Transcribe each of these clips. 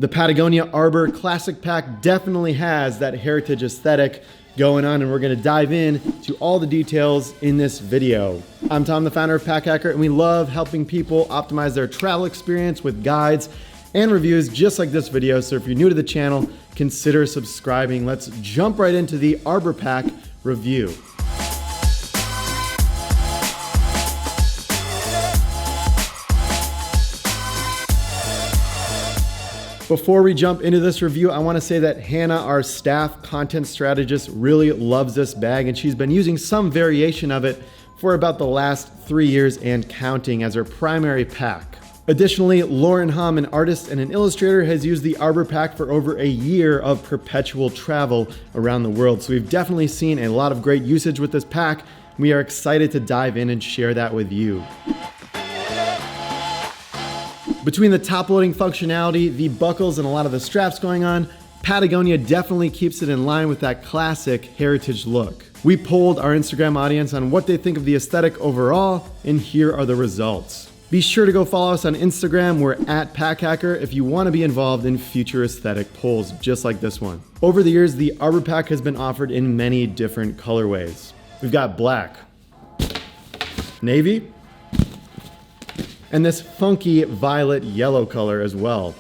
The Patagonia Arbor Classic Pack definitely has that heritage aesthetic going on, and we're gonna dive in to all the details in this video. I'm Tom, the founder of Pack Hacker, and we love helping people optimize their travel experience with guides and reviews just like this video. So if you're new to the channel, consider subscribing. Let's jump right into the Arbor Pack review. Before we jump into this review, I want to say that Hannah, our staff content strategist, really loves this bag, and she's been using some variation of it for about the last 3 years and counting as her primary pack. Additionally, Lauren Hom, an artist and an illustrator, has used the Arbor Pack for over a year of perpetual travel around the world. So we've definitely seen a lot of great usage with this pack. We are excited to dive in and share that with you. Between the top-loading functionality, the buckles, and a lot of the straps going on, Patagonia definitely keeps it in line with that classic heritage look. We polled our Instagram audience on what they think of the aesthetic overall, and here are the results. Be sure to go follow us on Instagram. We're at Pack Hacker if you want to be involved in future aesthetic polls just like this one. Over the years, the Arbor Pack has been offered in many different colorways. We've got black, navy, and this funky violet yellow color as well,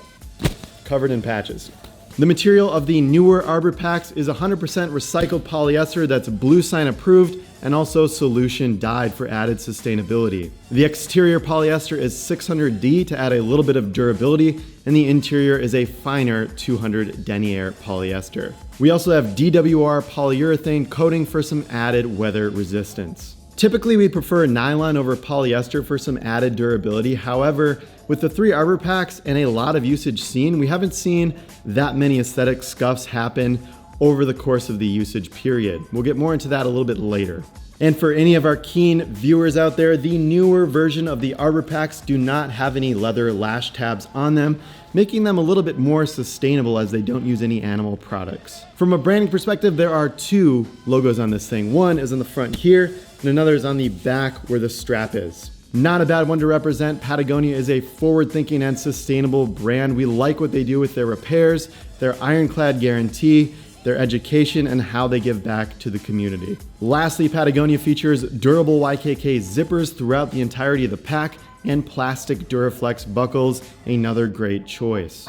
covered in patches. The material of the newer Arbor Packs is 100% recycled polyester that's Blue Sign approved and also solution dyed for added sustainability. The exterior polyester is 600D to add a little bit of durability, and the interior is a finer 200 denier polyester. We also have DWR polyurethane coating for some added weather resistance. Typically, we prefer nylon over polyester for some added durability. However, with the 3 Arbor Packs and a lot of usage seen, we haven't seen that many aesthetic scuffs happen over the course of the usage period. We'll get more into that a little bit later. And for any of our keen viewers out there, the newer version of the Arbor Packs do not have any leather lash tabs on them, making them a little bit more sustainable as they don't use any animal products. From a branding perspective, there are 2 logos on this thing. One is on the front here, and another is on the back where the strap is. Not a bad one to represent. Patagonia is a forward-thinking and sustainable brand. We like what they do with their repairs, their ironclad guarantee, their education, and how they give back to the community. Lastly, Patagonia features durable YKK zippers throughout the entirety of the pack and plastic Duraflex buckles, another great choice.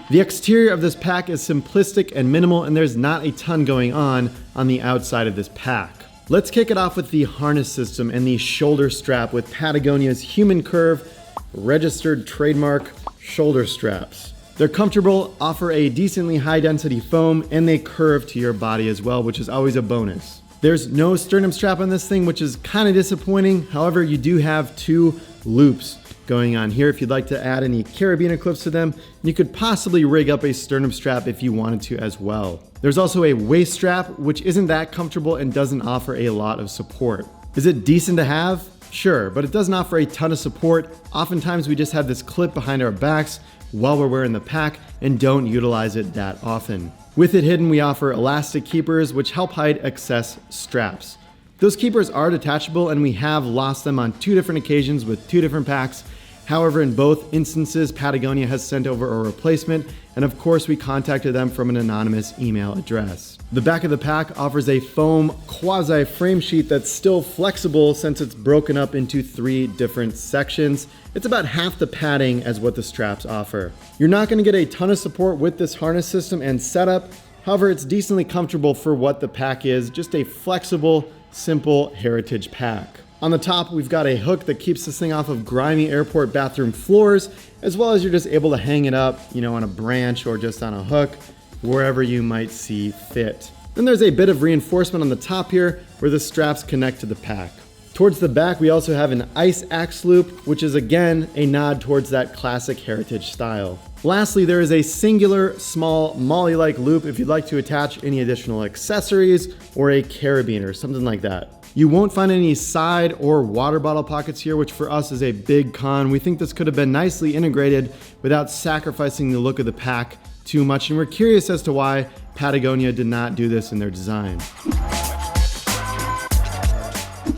The exterior of this pack is simplistic and minimal, and there's not a ton going on the outside of this pack. Let's kick it off with the harness system and the shoulder strap with Patagonia's Human Curve registered trademark shoulder straps. They're comfortable, offer a decently high density foam, and they curve to your body as well, which is always a bonus. There's no sternum strap on this thing, which is kind of disappointing. However, you do have 2 loops going on here. If you'd like to add any carabiner clips to them, you could possibly rig up a sternum strap if you wanted to as well. There's also a waist strap, which isn't that comfortable and doesn't offer a lot of support. Is it decent to have? Sure, but it doesn't offer a ton of support. Oftentimes we just have this clip behind our backs while we're wearing the pack and don't utilize it that often. With it hidden, we offer elastic keepers, which help hide excess straps. Those keepers are detachable, and we have lost them on 2 different occasions with 2 different packs. However, in both instances, Patagonia has sent over a replacement, and of course we contacted them from an anonymous email address. The back of the pack offers a foam quasi frame sheet that's still flexible since it's broken up into 3 different sections. It's about half the padding as what the straps offer. You're not going to get a ton of support with this harness system and setup. However, it's decently comfortable for what the pack is, just a flexible, simple heritage pack. On the top, we've got a hook that keeps this thing off of grimy airport bathroom floors, as well as you're just able to hang it up, on a branch or just on a hook, wherever you might see fit. Then there's a bit of reinforcement on the top here where the straps connect to the pack. Towards the back, we also have an ice axe loop, which is again a nod towards that classic heritage style. Lastly, there is a singular small MOLLE-like loop if you'd like to attach any additional accessories or a carabiner, something like that. You won't find any side or water bottle pockets here, which for us is a big con. We think this could have been nicely integrated without sacrificing the look of the pack too much, and we're curious as to why Patagonia did not do this in their design.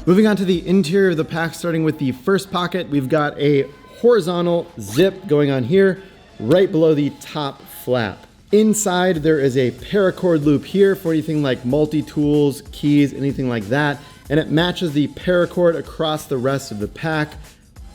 Moving on to the interior of the pack, starting with the first pocket, we've got a horizontal zip going on here, right below the top flap. Inside, there is a paracord loop here for anything like multi-tools, keys, anything like that, and it matches the paracord across the rest of the pack.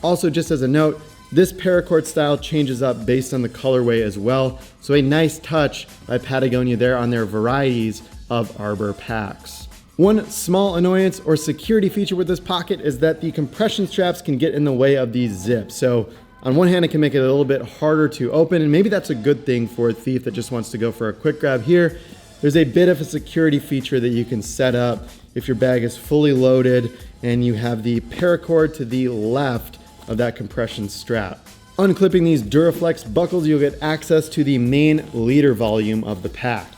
Also, just as a note, this paracord style changes up based on the colorway as well, so a nice touch by Patagonia there on their varieties of Arbor packs. One small annoyance or security feature with this pocket is that the compression straps can get in the way of these zips. So on one hand, it can make it a little bit harder to open, and maybe that's a good thing for a thief that just wants to go for a quick grab here. There's a bit of a security feature that you can set up if your bag is fully loaded and you have the paracord to the left of that compression strap. Unclipping these Duraflex buckles, you'll get access to the main liter volume of the pack.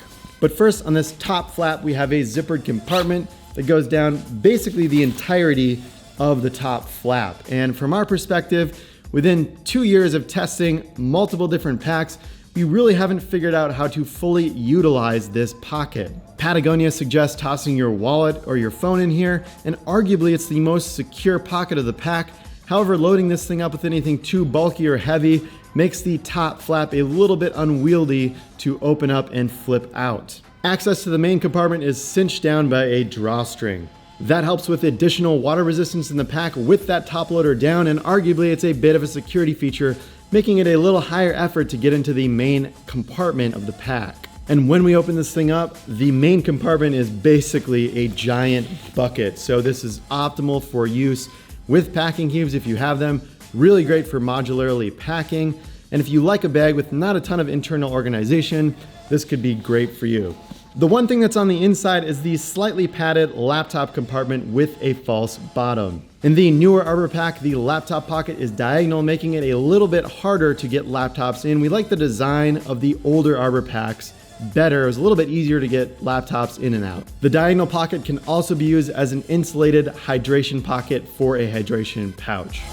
But first, on this top flap, we have a zippered compartment that goes down basically the entirety of the top flap. And from our perspective, within 2 years of testing multiple different packs, we really haven't figured out how to fully utilize this pocket. Patagonia suggests tossing your wallet or your phone in here, and arguably it's the most secure pocket of the pack. However, loading this thing up with anything too bulky or heavy makes the top flap a little bit unwieldy to open up and flip out. Access to the main compartment is cinched down by a drawstring. That helps with additional water resistance in the pack with that top loader down, and arguably it's a bit of a security feature, making it a little higher effort to get into the main compartment of the pack. And when we open this thing up, the main compartment is basically a giant bucket. So this is optimal for use with packing cubes if you have them. Really great for modularly packing. And if you like a bag with not a ton of internal organization, this could be great for you. The one thing that's on the inside is the slightly padded laptop compartment with a false bottom. In the newer Arbor Pack, the laptop pocket is diagonal, making it a little bit harder to get laptops in. We like the design of the older Arbor Packs better. It was a little bit easier to get laptops in and out. The diagonal pocket can also be used as an insulated hydration pocket for a hydration pouch.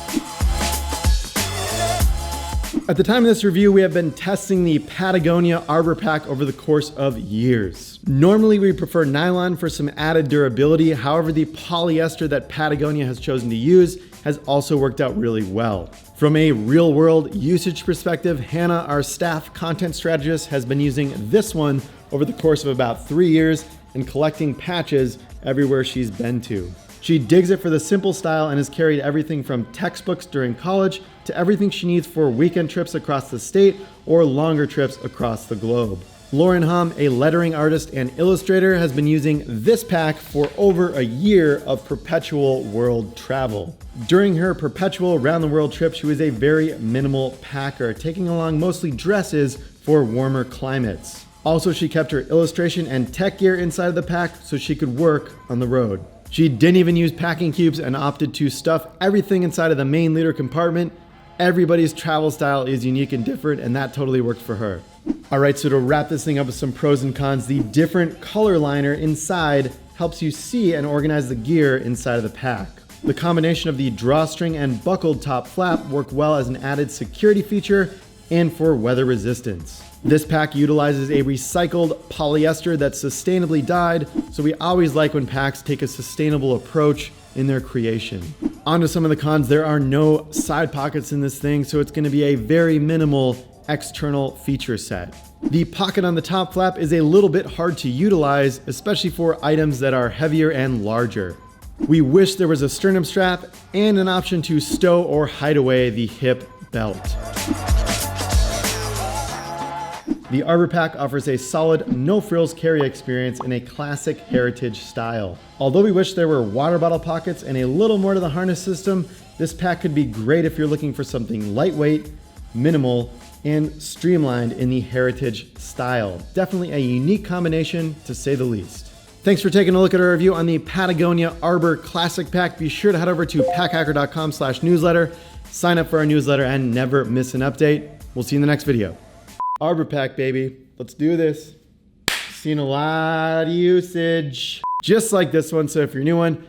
At the time of this review, we have been testing the Patagonia Arbor Pack over the course of years. Normally, we prefer nylon for some added durability. However, the polyester that Patagonia has chosen to use has also worked out really well. From a real-world usage perspective, Hannah, our staff content strategist, has been using this one over the course of about 3 years and collecting patches everywhere she's been to. She digs it for the simple style and has carried everything from textbooks during college to everything she needs for weekend trips across the state or longer trips across the globe. Lauren Hom, a lettering artist and illustrator, has been using this pack for over a year of perpetual world travel. During her perpetual round the world trip, she was a very minimal packer, taking along mostly dresses for warmer climates. Also, she kept her illustration and tech gear inside of the pack so she could work on the road. She didn't even use packing cubes and opted to stuff everything inside of the main liter compartment. Everybody's travel style is unique and different, and that totally worked for her. All right, so to wrap this thing up with some pros and cons, the different color liner inside helps you see and organize the gear inside of the pack. The combination of the drawstring and buckled top flap work well as an added security feature and for weather resistance. This pack utilizes a recycled polyester that's sustainably dyed, so we always like when packs take a sustainable approach in their creation. On to some of the cons. There are no side pockets in this thing, so it's going to be a very minimal external feature set. The pocket on the top flap is a little bit hard to utilize, especially for items that are heavier and larger. We wish there was a sternum strap and an option to stow or hide away the hip belt. The Arbor Pack offers a solid, no-frills carry experience in a classic heritage style. Although we wish there were water bottle pockets and a little more to the harness system, this pack could be great if you're looking for something lightweight, minimal, and streamlined in the heritage style. Definitely a unique combination, to say the least. Thanks for taking a look at our review on the Patagonia Arbor Classic Pack. Be sure to head over to packhacker.com/newsletter, sign up for our newsletter, and never miss an update. We'll see you in the next video. Arbor Pack, baby. Let's do this. Seen a lot of usage. Just like this one, so if you're new one,